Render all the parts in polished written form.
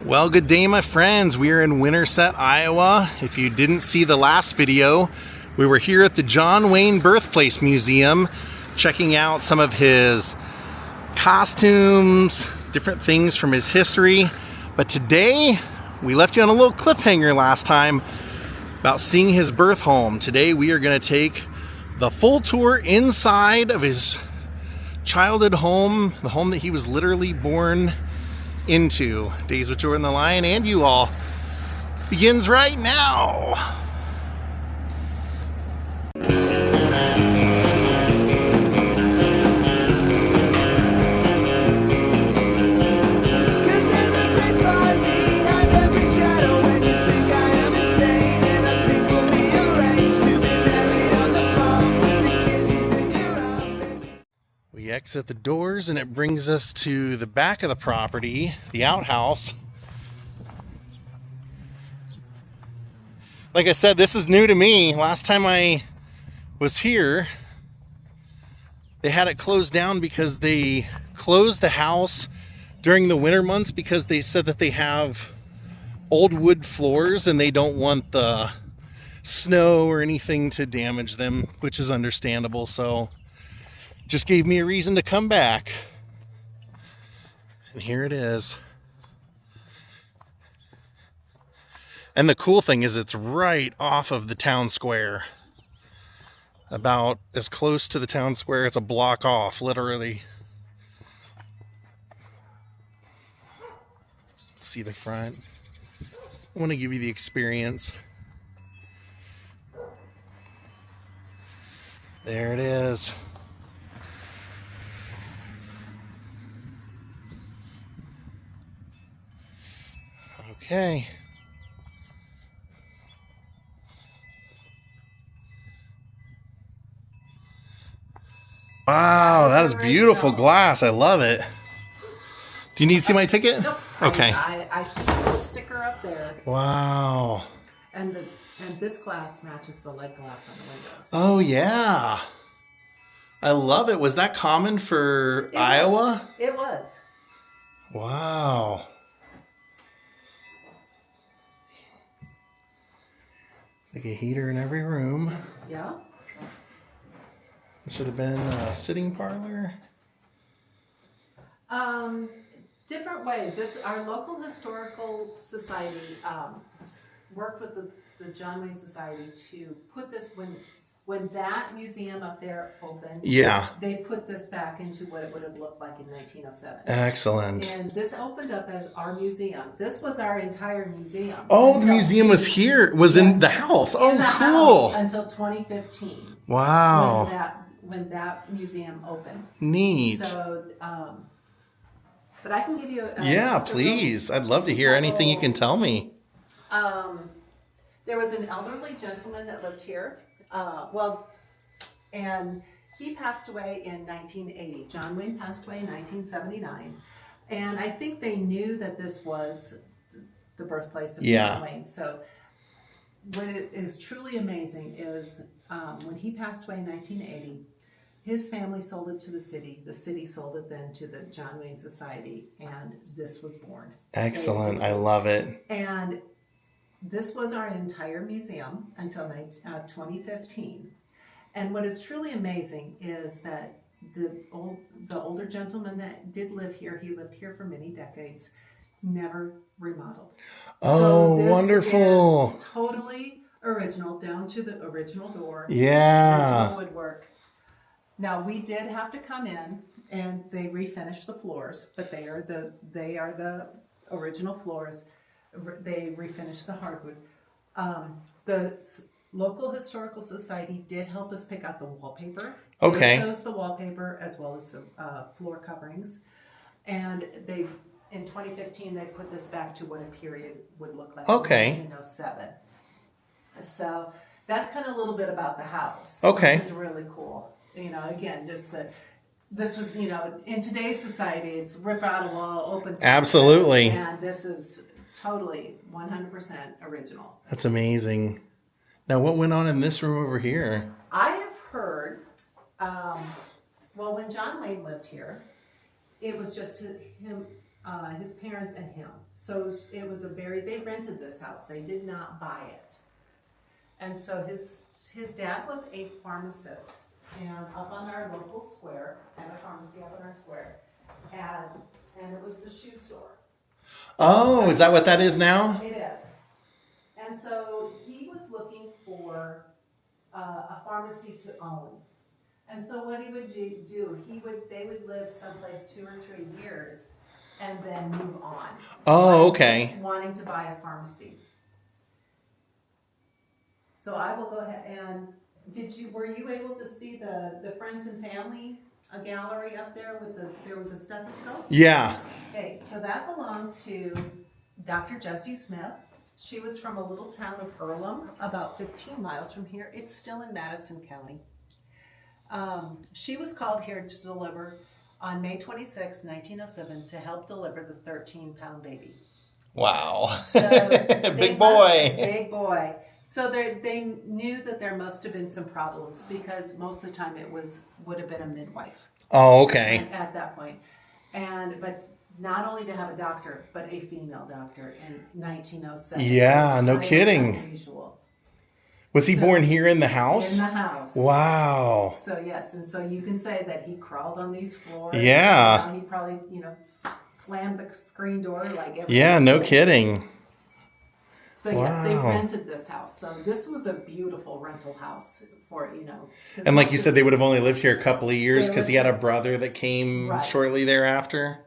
Well, good day, my friends. We are in Winterset, Iowa. If you didn't see the last video, we were here at the John Wayne Birthplace Museum checking out some of his costumes, different things from his history. But today, we left you on a little cliffhanger last time about seeing his birth home. Today, we are going to take the full tour inside of his childhood home, the home that he was literally born into. Daze with Jordan the Lion and you all begins right now. We exit the doors and it brings us to the back of the property, the outhouse. Like I said, this is new to me. Last time I was here, they had it closed down because they closed the house during the winter months because they said that they have old wood floors and they don't want the snow or anything to damage them, which is understandable. So just gave me a reason to come back. And here it is. And the cool thing is it's right off of the town square. About as close to the town square as a block off, literally. Let's see the front. I want to give you the experience. There it is. Okay. Wow, that is beautiful glass. I love it. Do you need to see my ticket? Nope. Okay. I see a little sticker up there. Wow. And this glass matches the lead glass on the windows. Oh yeah. I love it. Was that common for Iowa? It was. Wow. Like a heater in every room. Yeah. This should have been a sitting parlor. Different ways. Our local historical society worked with the John Wayne Society to put this when that museum up there opened. Yeah. They put this back into what it would have looked like in 1907. Excellent. And this opened up as our museum. This was our entire museum. Oh, the museum was here. Was yes, in the house. Oh, in the cool. House until 2015. Wow. When that museum opened. Neat. So, but I can give you yeah, please. I'd love to hear anything you can tell me. There was an elderly gentleman that lived here. And he passed away in 1980. John Wayne passed away in 1979. And I think they knew that this was the birthplace of John Wayne. So what is truly amazing is when he passed away in 1980, his family sold it to the city. The city sold it then to the John Wayne Society, and this was born. Excellent. Basically. I love it. And this was our entire museum until 2015. And what is truly amazing is that the older gentleman that did live here, he lived here for many decades, never remodeled. Oh, so this wonderful. is totally original, down to the original door. Yeah. Original woodwork. Now, we did have to come in and they refinished the floors, but they are the original floors. They refinished the hardwood. The local historical society did help us pick out the wallpaper. Okay. They chose the wallpaper as well as the floor coverings, and in 2015 they put this back to what a period would look like. Okay. In 1907. So that's kind of a little bit about the house. Okay. Which is really cool. You know, again, just this was, in today's society, it's rip out a wall, open. Absolutely. And this is totally 100% original. That's amazing. Now, what went on in this room over here? I have heard, when John Wayne lived here, it was just him his parents and him. So it was they rented this house. They did not buy it. And so his dad was a pharmacist, and up on our local square, at a pharmacy up on our square, and it was the shoe store. Oh, is that what that is now? It is. And so he was looking for a pharmacy to own. And so what he would do, they would live someplace 2 or 3 years and then move on. Oh, okay. Wanting to buy a pharmacy. So I will go ahead and were you able to see the friends and family gallery up there there was a stethoscope? Yeah. Okay, so that belonged to Dr. Jessie Smith. She was from a little town of Earlham, about 15 miles from here. It's still in Madison County. She was called here to deliver on May 26, 1907, to help deliver the 13-pound baby. Wow. So Big boy. Big boy. So they knew that there must have been some problems because most of the time would have been a midwife. Oh, okay. At that point. But not only to have a doctor, but a female doctor in 1907. Yeah, no kidding. Unusual. Was he born here in the house? In the house. Wow. So yes, and so you can say that he crawled on these floors. Yeah. He probably, slammed the screen door like everything. Yeah, no kidding. So yes, they rented this house. So this was a beautiful rental house for, And like you said, they would have only lived here a couple of years because he had a brother that came shortly thereafter.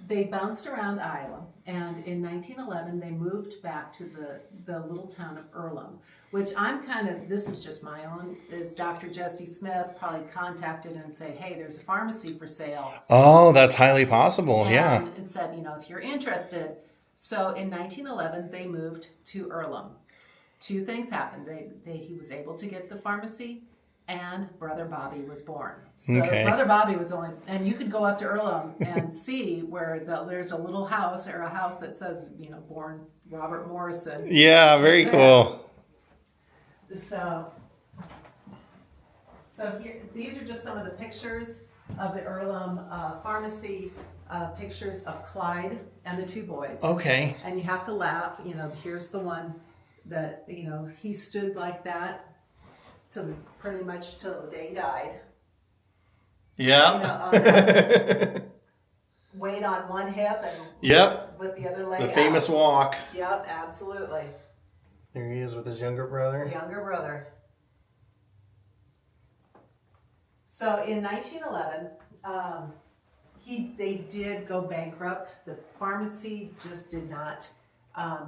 They bounced around Iowa, and in 1911 they moved back to the little town of Earlham, which this is just my own, is Dr. Jessie Smith probably contacted and said, hey, there's a pharmacy for sale. Oh, that's highly possible, yeah. And said, if you're interested. So in 1911 they moved to Earlham. 2 things happened. He was able to get the pharmacy, and Brother Bobby was born. So Brother Bobby was and you could go up to Earlham and see where there's a little house or a house that says, born Robert Morrison. Yeah, very cool. So here, these are just some of the pictures of the Earlham pharmacy, pictures of Clyde and the 2 boys. Okay. And you have to laugh, here's the one that, he stood like that pretty much till the day he died. Yeah. Weight on one hip and with the other leg The famous walk. Yep, absolutely. There he is with his younger brother. Younger brother. So in 1911, they did go bankrupt. The pharmacy just did not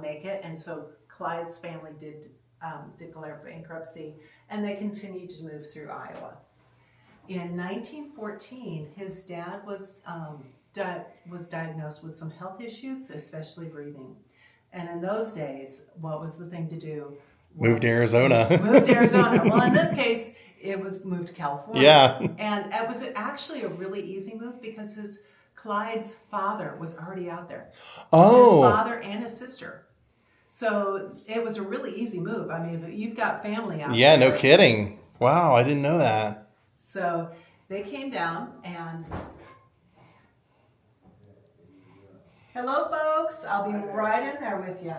make it, and so Clyde's family did declare bankruptcy, and they continued to move through Iowa. In 1914, his dad was diagnosed with some health issues, especially breathing. And in those days, what was the thing to do? Move to Arizona. Move to Arizona. Well, in this case, it was moved to California. Yeah. And it was actually a really easy move because Clyde's father was already out there. Oh. His father and his sister. So it was a really easy move. I mean, you've got family out there. Yeah, no kidding. Wow, I didn't know that. So they came down and... Hello, folks. I'll be right in there with you.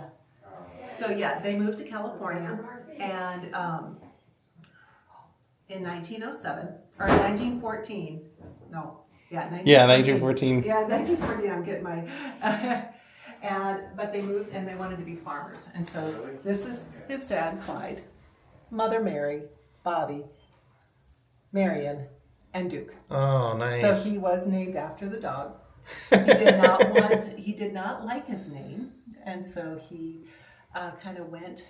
So yeah, they moved to California, and in 1907 or 1914, no, yeah, 1914. Yeah, 1914. Yeah, 1914. I'm getting my. But they moved and they wanted to be farmers, and so this is his dad, Clyde, mother Mary, Bobby, Marion, and Duke. Oh, nice. So he was named after the dog. He did not like his name, and so he kind of went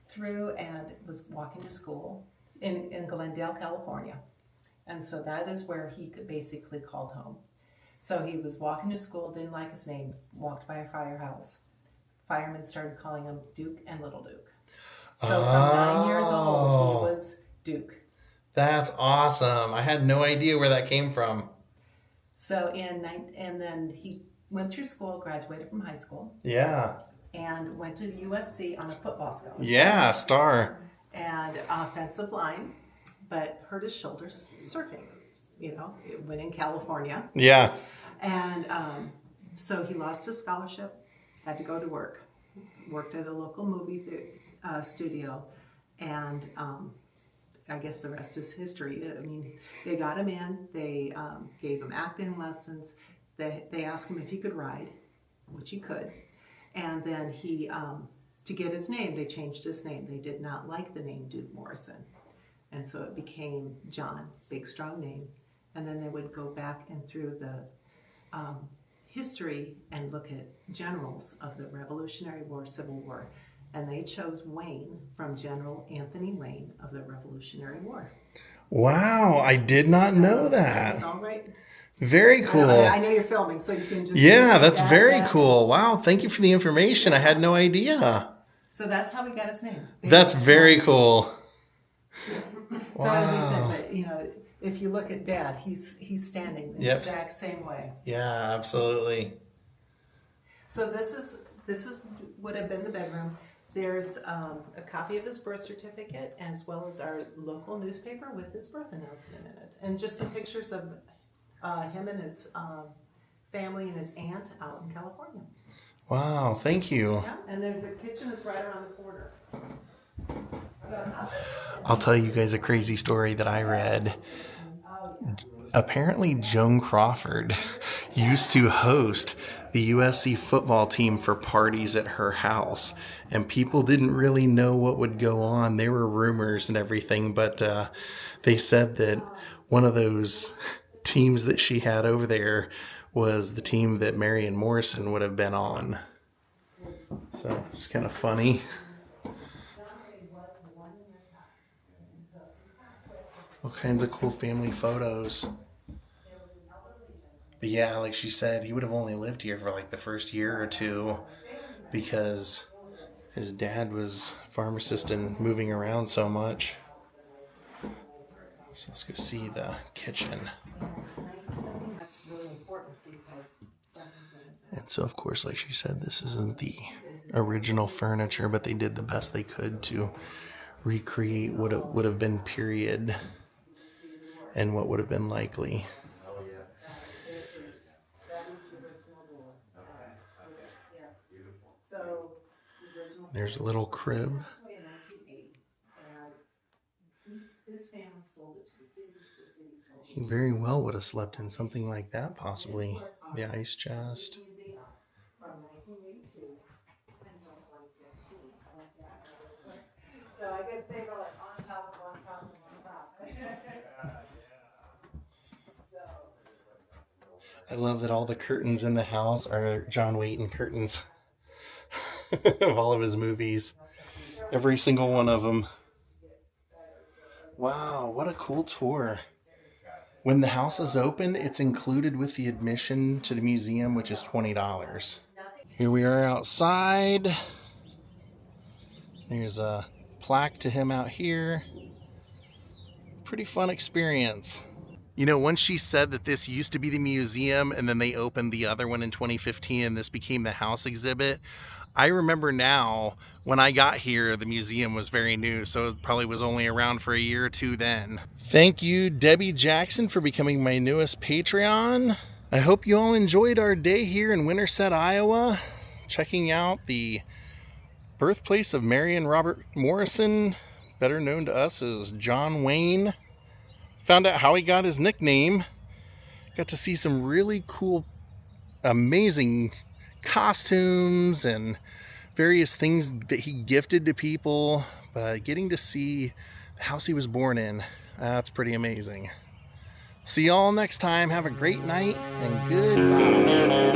through and was walking to school in Glendale, California. And so that is where he basically called home. So he was walking to school, didn't like his name, walked by a firehouse. Firemen started calling him Duke and Little Duke. So from 9 years old, he was Duke. That's awesome. I had no idea where that came from. So and then he went through school, graduated from high school. Yeah. And went to USC on a football scholarship. Yeah, star. And offensive line, but hurt his shoulders surfing. When in California. Yeah. And So he lost his scholarship, had to go to work, worked at a local movie studio, and I guess the rest is history. I mean, they got him in, they gave him acting lessons, they asked him if he could ride, which he could, and then he, to get his name, they changed his name. They did not like the name Duke Morrison, and so it became John, big strong name, and then they would go back and through the history and look at generals of the Revolutionary War, Civil War, and they chose Wayne from General Anthony Wayne of the Revolutionary War. Wow, I did not know that. That's all right. Very cool. I know you're filming, so you can just... Yeah, that's very cool. Wow, thank you for the information. I had no idea. So that's how we got his name. That's very cool. So as I said, but, you know, if you look at Dad, he's standing the exact same way. Yeah, absolutely. So this would have been the bedroom. There's a copy of his birth certificate, as well as our local newspaper with his birth announcement in it, and just some pictures of him and his family and his aunt out in California. Wow, thank you. Yeah, and then the kitchen is right around the corner. I'll tell you guys a crazy story that I read. Apparently Joan Crawford used to host the USC football team for parties at her house, and people didn't really know what would go on. There were rumors and everything, but they said that one of those teams that she had over there was the team that Marion Morrison would have been on. So it's kind of funny. All kinds of cool family photos. But yeah, like she said, he would have only lived here for like the first year or two because his dad was a pharmacist and moving around so much. So let's go see the kitchen. That's really important because... And so, of course, like she said, this isn't the original furniture, but they did the best they could to recreate what it would have been period and what would have been likely. There's a little crib. He very well would have slept in something like that, possibly. The ice chest. So I guess they were like on top of on top of on top. I love that all the curtains in the house are John Wayne curtains of all of his movies. Every single one of them. Wow, what a cool tour. When the house is open, it's included with the admission to the museum, which is $20. Here we are outside. There's a plaque to him out here. Pretty fun experience. You know, once she said that this used to be the museum and then they opened the other one in 2015 and this became the house exhibit, I remember now when I got here, the museum was very new, so it probably was only around for a year or two then. Thank you, Debbie Jackson, for becoming my newest Patreon. I hope you all enjoyed our day here in Winterset, Iowa, checking out the birthplace of Marion Robert Morrison, better known to us as John Wayne. Found out how he got his nickname. Got to see some really cool, amazing costumes and various things that he gifted to people. But getting to see the house he was born in, that's pretty amazing. See y'all next time. Have a great night and goodbye.